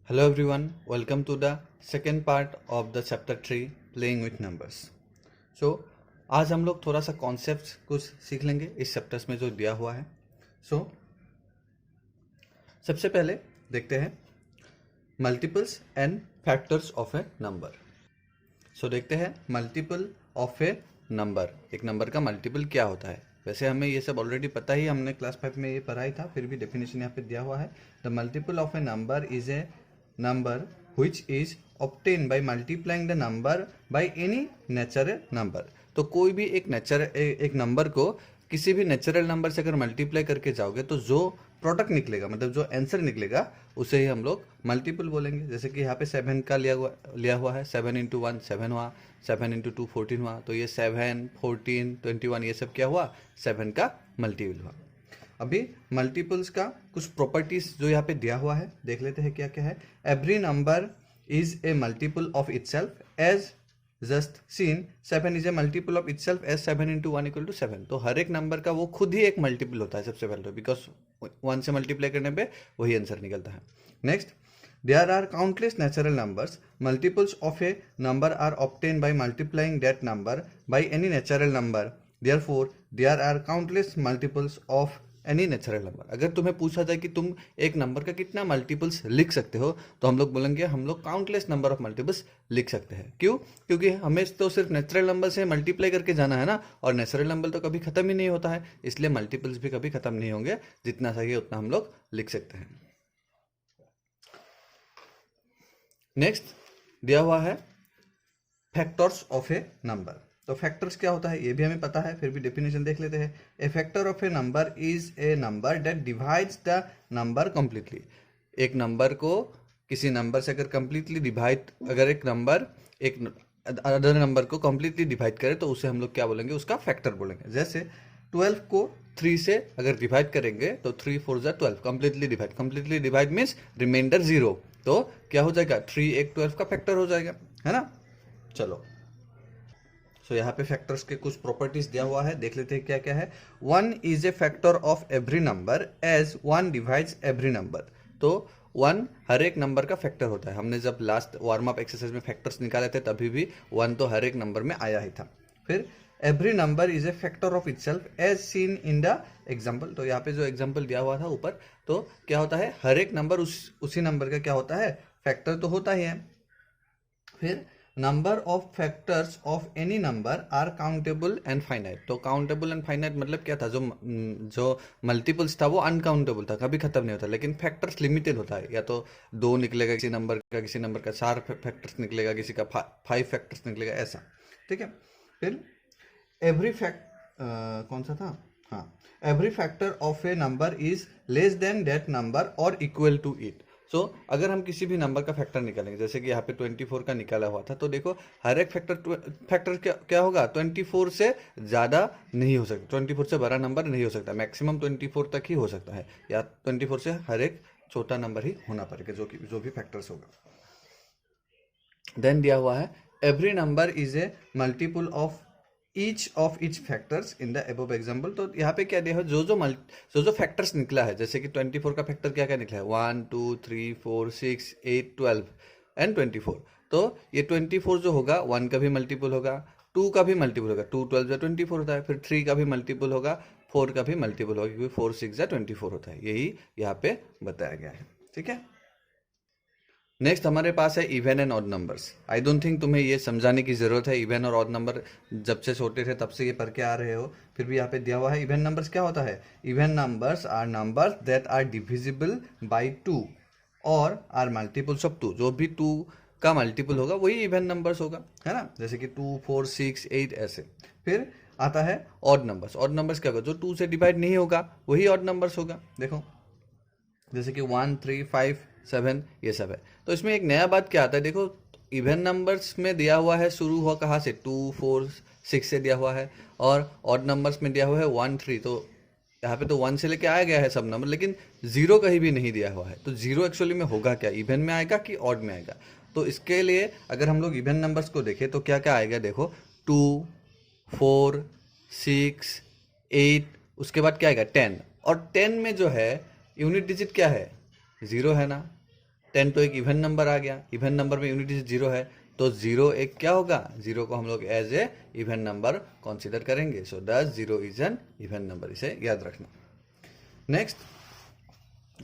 Hello everyone, welcome to the second part of the chapter 3 playing with numbers. So आज हम लोग थोड़ा सा कॉन्सेप्ट कुछ सीख लेंगे इस चैप्टर्स में जो दिया हुआ है. So सबसे पहले देखते हैं multiples and factors of a number. So देखते हैं मल्टीपल ऑफ ए नंबर. एक नंबर का मल्टीपल क्या होता है. वैसे हमें ये सब ऑलरेडी पता ही, हमने क्लास 5 में ये पढ़ा ही था, फिर भी डेफिनेशन यहाँ पे दिया हुआ है. The multiple of a number is A number which is obtained by multiplying the number by any natural number. तो कोई भी एक नंबर को किसी भी नेचुरल नंबर से अगर मल्टीप्लाई करके जाओगे तो जो प्रोडक्ट निकलेगा, मतलब जो आंसर निकलेगा, उसे ही हम लोग मल्टीपल बोलेंगे. जैसे कि यहाँ पे 7 का लिया हुआ है. 7 इंटू 1 7 हुआ, 7 इंटू 2 14 हुआ. तो ये 7 14 21 ये सब क्या हुआ, 7 का मल्टीपल हुआ. अभी मल्टीपल्स का कुछ प्रॉपर्टीज जो यहाँ पे दिया हुआ है देख लेते हैं क्या क्या है. Every number is a multiple of itself as just seen. 7 is a multiple of itself as 7 into 1 equal to 7. तो हर एक नंबर का वो खुद ही एक मल्टीपल होता है सबसे पहले तो, बिकॉज 1 से मल्टीप्लाई करने पे वही आंसर निकलता है. Next, there are countless natural numbers. Multiples of a number are obtain by multiplying that number by any natural number. Therefore there are countless multiples of any natural number. अगर तुम्हें पूछा जाए कि तुम एक नंबर का कितना मल्टीपल्स लिख सकते हो, तो हम लोग बोलेंगे हम लोग काउंटलेस नंबर ऑफ मल्टीपल्स लिख सकते हैं. क्यों? क्योंकि हमें तो सिर्फ नेचुरल नंबर से मल्टीप्लाई करके जाना है ना, और नेचुरल नंबर तो कभी खत्म ही नहीं होता है, इसलिए मल्टीपल्स भी कभी खत्म नहीं होंगे. जितना चाहिए उतना हम लोग लिख सकते हैं. नेक्स्ट दिया हुआ है फैक्टर्स ऑफ ए नंबर. तो फैक्टर्स क्या होता है ये भी हमें पता है, फिर भी डेफिनेशन देख लेते हैं. A factor of a number is a number that divides the number completely. एक नंबर को किसी नंबर से अगर कंप्लीटली डिवाइड, अगर एक नंबर एक अदर नंबर को कंप्लीटली डिवाइड करे तो उसे हम लोग क्या बोलेंगे, उसका फैक्टर बोलेंगे. जैसे 12 को 3 से अगर डिवाइड करेंगे तो 3 4 जा 12, completely divide. Completely divide means remainder 0. तो क्या हो जाएगा, 3 एक 12 का फैक्टर हो जाएगा, है ना. चलो, सो यहाँ पे फैक्टर्स के कुछ प्रॉपर्टीज दिया हुआ है, देख लेते हैं क्या क्या है. 1 is a factor of every number as 1 divides every number. तो 1 हर एक नंबर का फैक्टर होता है. हमने जब लास्ट वार्म अप एक्सरसाइज में फैक्टर्स निकाले थे तभी भी 1 तो हर एक नंबर में आया ही था. फिर every number is a factor of itself as seen in the example. तो यहाँ पे जो एग्जाम्पल दिया हुआ था ऊपर, तो क्या होता है, हर एक नंबर उसी नंबर का क्या होता है, फैक्टर तो होता ही है. फिर number of factors of any number are countable and finite. तो काउंटेबल एंड फाइनाइट मतलब क्या था, जो मल्टीपल्स था वो अनकाउंटेबल था, कभी खत्म नहीं होता. लेकिन फैक्टर्स लिमिटेड होता है, या तो 2 निकलेगा किसी नंबर का 4 फैक्टर्स निकलेगा, किसी का 5 फैक्टर्स निकलेगा, ऐसा. ठीक है. फिर एवरी कौन सा था, हाँ, every factor of a number is less than that number और इक्वल टू इट. सो अगर हम किसी भी नंबर का फैक्टर निकालेंगे, जैसे कि यहाँ पे 24 का निकाला हुआ था, तो देखो हर एक फैक्टर क्या होगा, 24 से ज़्यादा नहीं हो सकता, 24 से बड़ा नंबर नहीं हो सकता. मैक्सिमम 24 तक ही हो सकता है, या 24 से हर एक छोटा नंबर ही होना पड़ेगा जो भी फैक्टर्स होगा. देन दिया हुआ है every number is a multiple of each factors in the above example. तो यहाँ पे क्या दिया है, जो फैक्टर्स निकला है, जैसे कि 24 का फैक्टर क्या क्या निकला है, 1 2 3 4 6 8 12 एंड 24. तो ये 24 जो होगा 1 का भी मल्टीपल होगा, 2 का भी मल्टीपल होगा, 2 12 जा 24 होता है. फिर 3 का भी मल्टीपल होगा, 4 का भी मल्टीपल होगा, क्योंकि 4 6 जा 24 होता है. यही यहाँ पे बताया गया है. ठीक है. नेक्स्ट हमारे पास है even and odd numbers. I don't think तुम्हें ये समझाने की जरूरत है. इवन और ऑड नंबर जब से छोटे थे तब से ये पढ़ के आ रहे हो, फिर भी यहाँ पे दिया हुआ है. इवन नंबर्स क्या होता है, even numbers are numbers that are divisible by 2 और आर मल्टीपल्स ऑफ 2. जो भी 2 का मल्टीपल होगा वही इवन नंबर्स होगा, है ना. जैसे कि 2 4 6 8 ऐसे. फिर आता है ऑड नंबर्स. ऑड नंबर्स क्या होगा, जो 2 से डिवाइड नहीं होगा वही ऑड नंबर्स होगा. देखो जैसे कि 1 3 5 7 ये सब है. तो इसमें एक नया बात क्या आता है, देखो इवन नंबर्स में दिया हुआ है, शुरू हुआ कहाँ से, 2 4 6 से दिया हुआ है, और ऑड नंबर्स में दिया हुआ है 1 3. तो यहाँ पे तो 1 से लेके आया गया है सब नंबर, लेकिन 0 कहीं भी नहीं दिया हुआ है. तो 0 एक्चुअली में होगा क्या, इवन में आएगा कि ऑड में आएगा. तो इसके लिए अगर हम लोग इवन नंबर्स को देखें तो क्या क्या आएगा, देखो 2 4 6 8, उसके बाद क्या आएगा 10. और 10 में जो है यूनिट डिजिट क्या है, 0 है ना. 10 तो एक इवन नंबर आ गया, इवन नंबर में यूनिट इज 0 है, तो 0 एक क्या होगा, 0 को हम लोग as a even number consider करेंगे। सो दस 0 इज एन इवन नंबर, इसे याद रखना। नेक्स्ट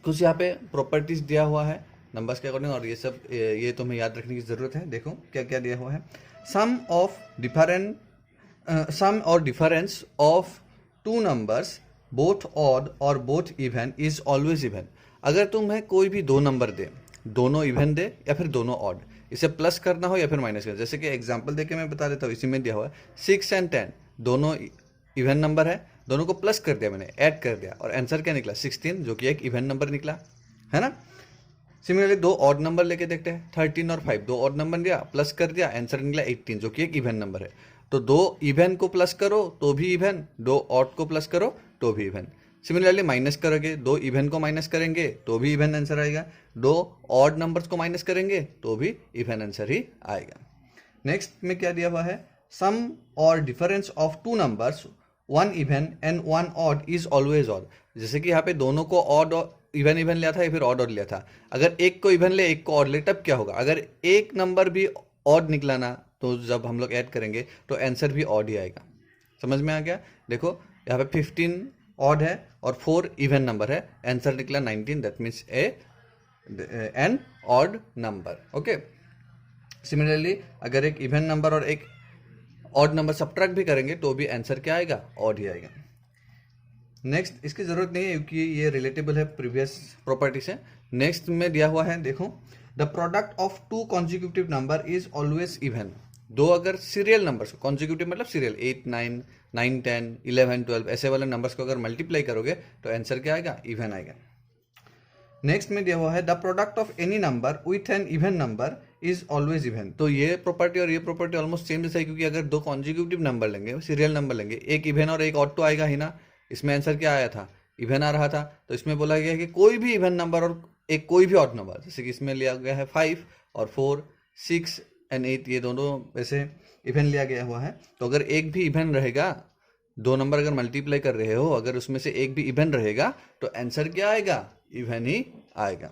कुछ यहाँ पे प्रॉपर्टीज दिया हुआ है नंबर्स के अकॉर्डिंग, और ये सब ये तुम्हें याद रखने की जरूरत है। देखो क्या क्या दिया हुआ है। सम और difference of two numbers both odd और both even is always even. अगर तुम्हें कोई भी दो नंबर दे, दोनों इवन दे या फिर दोनों ऑड, इसे प्लस करना हो या फिर माइनस करना, जैसे कि एग्जांपल देके मैं बता देता हूँ। इसी में दिया हुआ है 6 और 10 दोनों इवन नंबर है, दोनों को प्लस कर दिया मैंने, ऐड कर दिया, और आंसर क्या निकला 16, जो कि एक इवन नंबर निकला, है ना। सिमिलरली दो ऑड नंबर लेके देखते हैं, 13 और 5 दो ऑड नंबर दिया, प्लस कर दिया, आंसर निकला 18, जो कि एक इवन नंबर है। तो दो इवन को प्लस करो तो भी इवन, दो ऑड को प्लस करो तो भी इवन। सिमिलरली माइनस करोगे, दो इवन को माइनस करेंगे तो भी इवन आंसर आएगा, दो ऑड नंबर्स को माइनस करेंगे तो भी इवन आंसर ही आएगा। नेक्स्ट में क्या दिया हुआ है, सम और difference of two numbers one even and one odd is always odd. जैसे कि यहाँ पे दोनों को ऑड इवन लिया था या फिर ऑड लिया था, अगर एक को इवन ले एक को ऑड ले तब क्या होगा, अगर एक नंबर भी ऑड निकला ना, तो जब हम लोग ऐड करेंगे तो आंसर भी ऑड ही आएगा। समझ में आ गया। देखो यहाँ पे 15 ऑड है और 4 इवन नंबर है, आंसर निकला 19, that means an odd number. Okay, similarly अगर एक इवन नंबर और एक ऑड नंबर सब्ट्रैक्ट भी करेंगे तो भी आंसर क्या आएगा, ऑड ही आएगा। नेक्स्ट इसकी जरूरत नहीं है क्योंकि ये रिलेटेबल है प्रीवियस प्रॉपर्टी से। नेक्स्ट में दिया हुआ है, देखो the product of two consecutive number is always even. दो अगर सीरियल नंबर्स, कॉन्जिक्यूटिव मतलब सीरियल, 8 9 9 10 11 12 ऐसे वाले नंबर्स को अगर मल्टीप्लाई करोगे तो आंसर क्या आएगा, इवन आएगा। नेक्स्ट में दिया हुआ है the product of any number with an even number is always even. तो ये प्रॉपर्टी और ये प्रॉपर्टी ऑलमोस्ट सेम जैसा है, क्योंकि अगर दो कॉन्जिक्यूटिव नंबर लेंगे, सीरियल नंबर लेंगे, एक इवन और एक ऑड तो आएगा ही ना। इसमें आंसर क्या आया था, इवन आ रहा था, तो इसमें बोला गया है कि कोई भी इवन नंबर और एक कोई भी ऑड नंबर, जैसे कि इसमें लिया गया है 5 और 4 6 एंड 8, ये दोनों वैसे इवन लिया गया हुआ है। तो अगर एक भी इवन रहेगा, दो नंबर अगर मल्टीप्लाई कर रहे हो, अगर उसमें से एक भी इवन रहेगा तो आंसर क्या आएगा, इवन ही आएगा।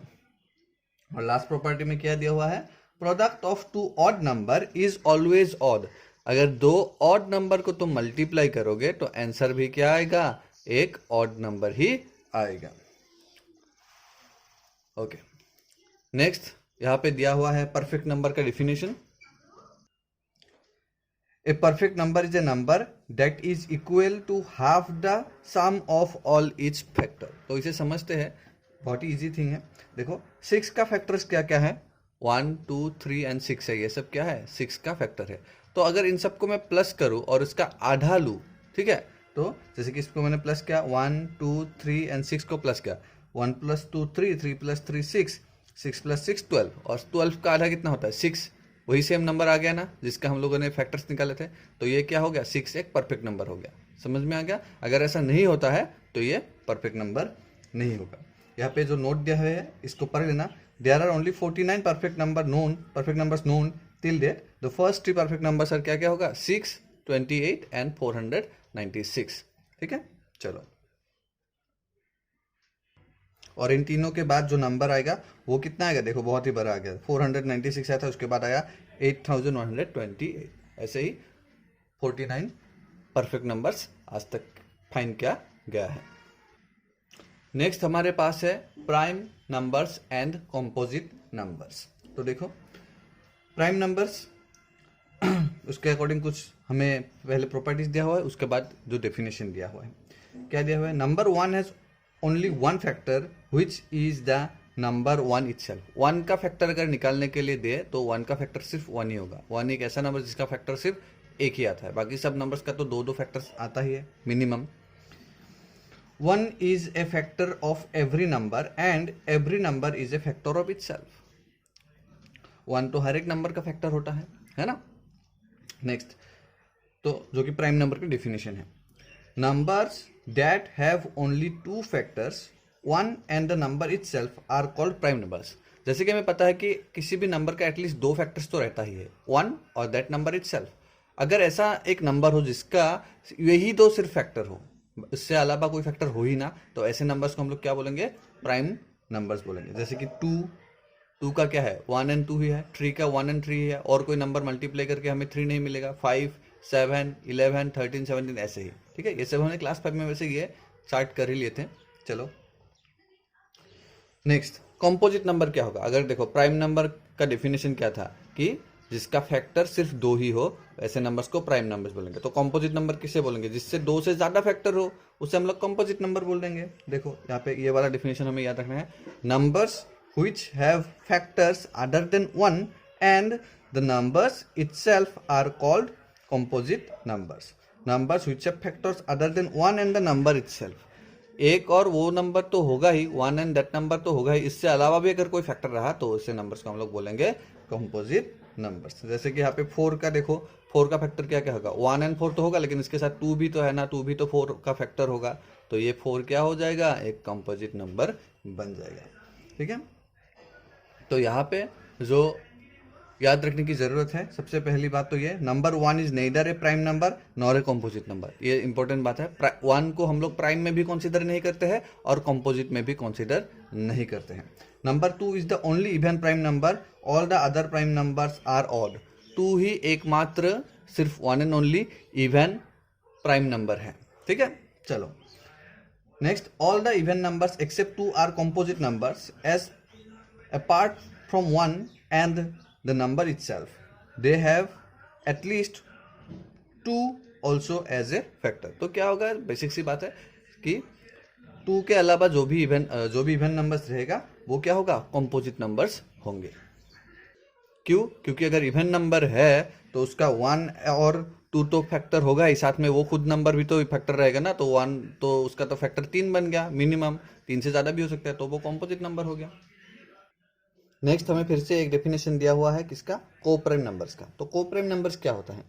और लास्ट प्रॉपर्टी में क्या दिया हुआ है, product of two odd number is always odd. अगर दो ऑड नंबर को तुम मल्टीप्लाई करोगे तो आंसर भी क्या आएगा, एक ऑड नंबर ही आएगा। ओके, नेक्स्ट यहां पे दिया हुआ है परफेक्ट नंबर का definition. A perfect number is a number that is equal to half the sum of all its factor. तो इसे समझते हैं, बहुत ही इजी थिंग है। देखो 6 का फैक्टर्स क्या क्या है, 1 2 3 एंड 6 है, ये सब क्या है, 6 का फैक्टर है। तो अगर इन सबको मैं प्लस करूं और उसका आधा लूं, ठीक है, तो जैसे कि इसको मैंने प्लस किया, 1 2 3 एंड 6 को प्लस किया, 1 + 2 3 3 + 3 6 6 + 6 12, और 12 का आधा कितना होता है, 6। वही सेम नंबर आ गया ना जिसका हम लोगों ने फैक्टर्स निकाले थे, तो ये क्या हो गया, 6 एक परफेक्ट नंबर हो गया। समझ में आ गया। अगर ऐसा नहीं होता है तो ये परफेक्ट नंबर नहीं होगा। यहाँ पे जो नोट दिया हुआ है इसको पढ़ लेना। There are only 49 perfect numbers known till date. The first 3 perfect numbers क्या क्या होगा, 6 28 एंड 496। ठीक है, चलो। और इन तीनों के बाद जो नंबर आएगा वो कितना आएगा, देखो बहुत ही बड़ा आ गया, 496 आया था, उसके बाद आया 8128। ऐसे ही 49 परफेक्ट नंबर्स आज तक फाइंड किया गया है। नेक्स्ट हमारे पास है prime numbers and composite numbers. तो देखो प्राइम नंबर्स उसके अकॉर्डिंग कुछ हमें पहले प्रॉपर्टीज दिया हुआ है, उसके बाद जो डेफिनेशन दिया हुआ है। क्या दिया हुआ है, number 1 has only one factor which is the number 1 itself. 1 का फैक्टर अगर निकालने के लिए दे तो 1 का फैक्टर सिर्फ 1 ही होगा। 1 एक ऐसा नंबर जिसका फैक्टर सिर्फ एक ही आता है, बाकी सब नंबर्स का तो दो फैक्टर्स आता ही है minimum. 1 is a factor of every number and every number is a factor of itself। 1 तो हर एक नंबर का फैक्टर होता है ना। नेक्स्ट, तो जो कि प्राइम नंबर की डेफिनेशन है, numbers that have only 2 factors 1 and the number itself are called prime numbers. जैसे कि हमें पता है कि किसी भी नंबर का एटलीस्ट 2 फैक्टर्स तो रहता ही है, 1 और दैट नंबर इटसेल्फ। अगर ऐसा एक नंबर हो जिसका यही 2 सिर्फ फैक्टर हो, इससे अलावा कोई फैक्टर हो ही ना, तो ऐसे नंबर्स को हम लोग क्या बोलेंगे, प्राइम नंबर्स बोलेंगे। जैसे कि 2 2 का क्या है 1 एंड 2 ही है, 3 का 1 एंड 3 है, और कोई नंबर मल्टीप्लाई करके हमें 3 नहीं मिलेगा। 5, 7, 11, 13, 17 ऐसे ही, ठीक है। ये सब हमने क्लास 5 में वैसे ये चार्ट कर ही लिए थे। चलो नेक्स्ट, कंपोजिट नंबर क्या होगा। अगर देखो प्राइम नंबर का डेफिनेशन क्या था कि जिसका फैक्टर सिर्फ 2 ही हो, ऐसे नंबर्स को प्राइम नंबर्स बोलेंगे। तो कंपोजिट नंबर किसे बोलेंगे, जिससे 2 से ज्यादा फैक्टर हो उसे हम लोग कंपोजिट नंबर बोल देंगे। देखो यहाँ पे ये वाला डेफिनेशन हमें याद रखना है, numbers which have factors other than 1 and the numbers itself are called composite numbers. Numbers which have factors other than 1 and the number itself. एक और वो नंबर तो होगा ही, 1 एंड दैट नंबर तो होगा ही, इससे अलावा भी अगर कोई फैक्टर रहा तो उससे नंबर्स को हम लोग बोलेंगे कंपोजिट नंबर्स। जैसे कि यहाँ पे 4 का देखो, 4 का फैक्टर क्या क्या होगा, 1 एंड 4 तो होगा, लेकिन इसके साथ 2 भी तो है ना, 2 भी तो 4 का फैक्टर होगा, तो ये 4 क्या हो जाएगा, एक कंपोजिट नंबर बन जाएगा। ठीक है, तो यहाँ पे जो याद रखने की जरूरत है, सबसे पहली बात तो ये, number 1 is nether A prime number nor a composite number. ये इंपॉर्टेंट बात है। 1 को हम लोग प्राइम में भी कंसीडर नहीं करते हैं और कंपोजिट में भी कंसीडर नहीं करते हैं। Number 2 is the only even prime number, all the other prime numbers are odd. 2 ही एकमात्र सिर्फ 1 and only even prime number है। ठीक है, चलो next, all the even numbers except 2 are composite numbers as apart from 1 and the number itself, they have at least 2 also as a factor। तो क्या होगा, बेसिक सी बात है कि 2 के अलावा जो भी इवन नंबर्स रहेगा वो क्या होगा, कंपोजिट नंबर्स होंगे। क्यों, क्योंकि अगर इवन नंबर है तो उसका 1 और 2 तो फैक्टर होगा ही, साथ में वो खुद नंबर भी तो फैक्टर रहेगा ना, तो 1 तो उसका तो फैक्टर 3 बन गया मिनिमम, 3 से ज्यादा भी हो सकता है, तो वो कंपोजिट नंबर हो गया। नेक्स्ट हमें फिर से एक डेफिनेशन दिया हुआ है किसका, कोप्राइम नंबर्स का। तो कोप्राइम नंबर्स क्या होता है,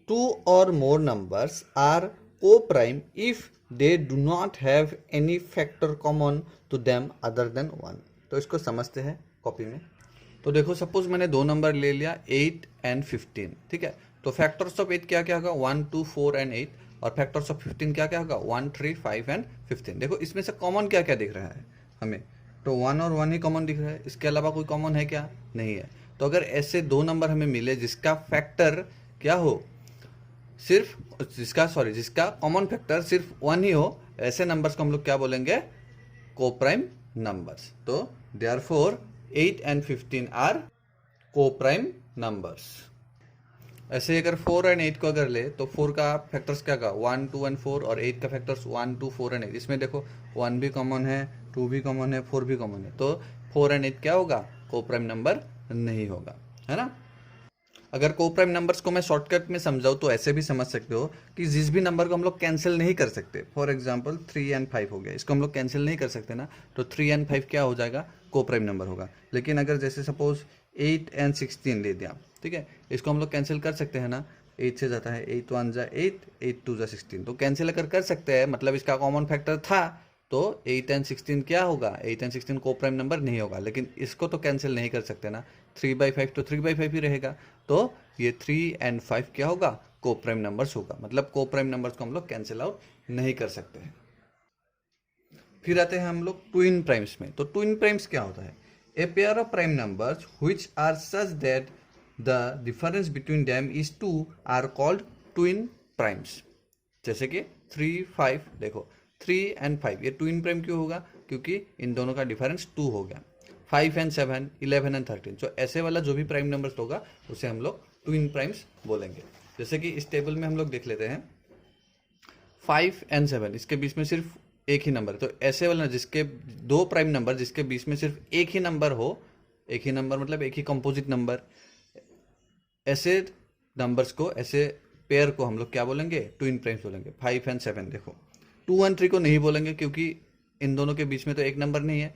2 और more numbers are coprime if they do not have any factor common to them other than 1। तो इसको समझते हैं कॉपी में। तो देखो सपोज मैंने 2 नंबर ले लिया 8 एंड 15, ठीक है। तो फैक्टर्स ऑफ 8 क्या क्या होगा, 1, 2, 4 एंड 8, और फैक्टर्स ऑफ 15 क्या क्या होगा, 1, 3, 5 एंड 15। देखो इसमें से कॉमन क्या क्या दिख रहा है हमें, तो 1 और 1 ही कॉमन दिख रहा है, इसके अलावा कोई कॉमन है क्या, नहीं है। तो अगर ऐसे 2 नंबर हमें मिले जिसका फैक्टर क्या हो, जिसका कॉमन फैक्टर सिर्फ 1 ही हो, ऐसे नंबर्स को हम लोग क्या बोलेंगे, कोप्राइम नंबर्स। तो therefore 8 and 15 are coprime numbers. ऐसे ही अगर 4 एंड 8 को अगर ले तो 4 का फैक्टर्स क्या का 1, 2 एंड 4, और 8 का फैक्टर्स 1, 2, 4 एंड 8। इसमें देखो 1 भी कॉमन है, 2 भी कॉमन है, 4 भी कॉमन है, तो 4 एंड 8 क्या होगा, कोप्राइम नंबर नहीं होगा, है ना। अगर कोप्राइम नंबर्स को मैं शॉर्टकट में समझाऊँ तो ऐसे भी समझ सकते हो कि जिस भी नंबर को हम लोग कैंसिल नहीं कर सकते, फॉर एग्जाम्पल 3 एंड 5 हो गया, इसको हम लोग कैंसिल नहीं कर सकते ना, तो 3 एंड 5 क्या हो जाएगा, कोप्राइम नंबर होगा। लेकिन अगर जैसे सपोज 8 एंड 16 ले दिया, ठीक है, इसको हम लोग कैंसिल कर सकते हैं ना, 8 से जाता है 8 1 जा 8, 8 2 जा 16, तो कैंसिल अगर कर सकते हैं मतलब इसका कॉमन फैक्टर था, तो 8 एंड 16 क्या होगा, 8 एंड 16 कोप्राइम नंबर नहीं होगा। लेकिन इसको तो कैंसिल नहीं कर सकते ना, 3/5 तो 3/5 ही रहेगा, तो ये 3 एंड 5 क्या होगा, कोप्राइम नंबर्स होगा। मतलब कोप्राइम नंबर्स को हम लोग कैंसिल आउट नहीं कर सकते हैं। फिर आते हैं हम लोग ट्विन प्राइम्स में। तो ट्विन प्राइम्स क्या होता है, a pair of prime numbers which are such that the difference between them is 2 are called twin primes. जैसे कि 3, 5, देखो 3 एंड 5 ये ट्विन प्राइम क्यों होगा, क्योंकि इन दोनों का डिफरेंस 2 हो गया। 5 एंड 7, 11 एंड 13, तो ऐसे वाला जो भी प्राइम नंबर्स होगा उसे हम लोग ट्विन प्राइम्स बोलेंगे। जैसे कि इस टेबल में हम लोग देख लेते हैं 5 एंड 7, इसके बीच में सिर्फ एक ही नंबर है, तो ऐसे वाला जिसके 2 प्राइम नंबर जिसके बीच में सिर्फ एक ही नंबर हो, एक ही नंबर मतलब एक ही कंपोजिट नंबर, ऐसे नंबर्स को, ऐसे पेयर को हम लोग क्या बोलेंगे, ट्विन प्राइम्स बोलेंगे। 5 एंड 7 देखो, 2 एंड 3 को नहीं बोलेंगे क्योंकि इन दोनों के बीच में तो एक नंबर नहीं है।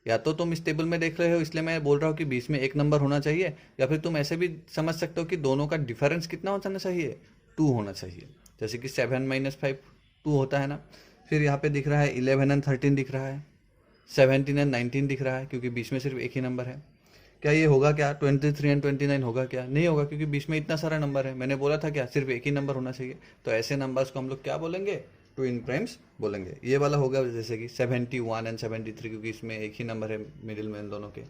या तो तुम इस टेबल में देख रहे हो इसलिए मैं बोल रहा हूँ कि बीच में एक नंबर होना चाहिए, या फिर तुम ऐसे भी समझ सकते हो कि दोनों का डिफरेंस कितना होना चाहिए, 2 होना चाहिए। जैसे कि 7 - 5 2 होता है ना। फिर यहाँ पे दिख रहा है 11 एंड 13 दिख रहा है, 17 एंड 19 दिख रहा है, क्योंकि बीच में सिर्फ एक ही नंबर है। क्या ये होगा क्या, 23 एंड 29 होगा क्या, नहीं होगा, क्योंकि बीच में इतना सारा नंबर है। मैंने बोला था क्या, सिर्फ एक ही नंबर होना चाहिए। तो ऐसे नंबर्स को हम लोग क्या बोलेंगे, ट्विन प्राइम्स बोलेंगे। ये वाला होगा जैसे कि 71 एंड 73, क्योंकि इसमें एक ही नंबर है मिडिल में इन दोनों के।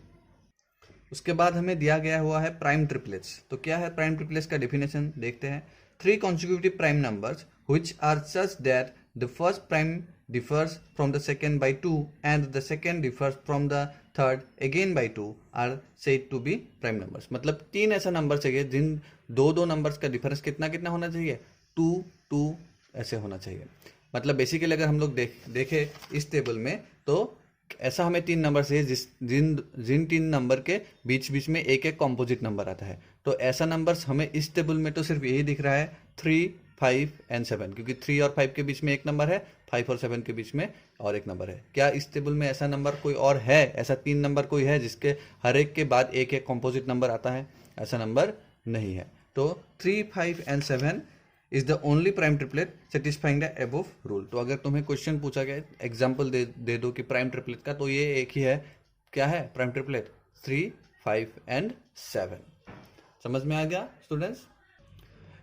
उसके बाद हमें दिया गया हुआ है प्राइम ट्रिपलेट्स। तो क्या है प्राइम ट्रिपलेट्स का डेफिनेशन देखते हैं। 3 consecutive prime numbers which are such that the first prime differs from the second by 2 and the second differs from the third again by 2 are said to be prime numbers। मतलब 3 ऐसा number चाहिए जिन दो numbers का difference कितना कितना होना चाहिए, 2 2 ऐसे होना चाहिए। मतलब बेसिकली अगर हम लोग देखें इस टेबल में, तो ऐसा हमें 3 नंबर चाहिए जिन 3 नंबर के बीच बीच में एक एक कॉम्पोजिट नंबर आता है। तो ऐसा नंबर्स हमें इस टेबल में तो सिर्फ यही दिख रहा है 3 5 एंड 7, क्योंकि 3 और 5 के बीच में एक नंबर है, 5 और 7 के बीच में और एक नंबर है। क्या इस टेबल में ऐसा नंबर कोई और है, ऐसा 3 नंबर कोई है जिसके हर एक के बाद एक एक कॉम्पोजिट नंबर आता है? ऐसा नंबर नहीं है। तो 3 5 and 7 is the only prime triplet satisfying the above rule. तो अगर तुम्हें क्वेश्चन पूछा गया, एग्जाम्पल दे दो कि प्राइम ट्रिपलेट का, तो ये एक ही है। क्या है प्राइम ट्रिपलेट? 3 5 एंड 7। समझ में आ गया स्टूडेंट्स?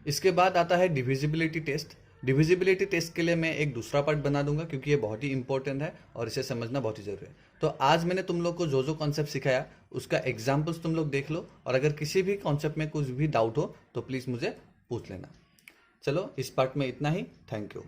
इसके बाद आता है डिविजिबिलिटी टेस्ट। डिविजिबिलिटी टेस्ट के लिए मैं एक दूसरा पार्ट बना दूंगा, क्योंकि ये बहुत ही इंपॉर्टेंट है और इसे समझना बहुत ही जरूरी है। तो आज मैंने तुम लोग को जो कॉन्सेप्ट सिखाया उसका एग्जाम्पल्स तुम लोग देख लो, और अगर किसी भी कॉन्सेप्ट में कुछ भी डाउट हो तो प्लीज़ मुझे पूछ लेना। चलो इस पार्ट में इतना ही। Thank you.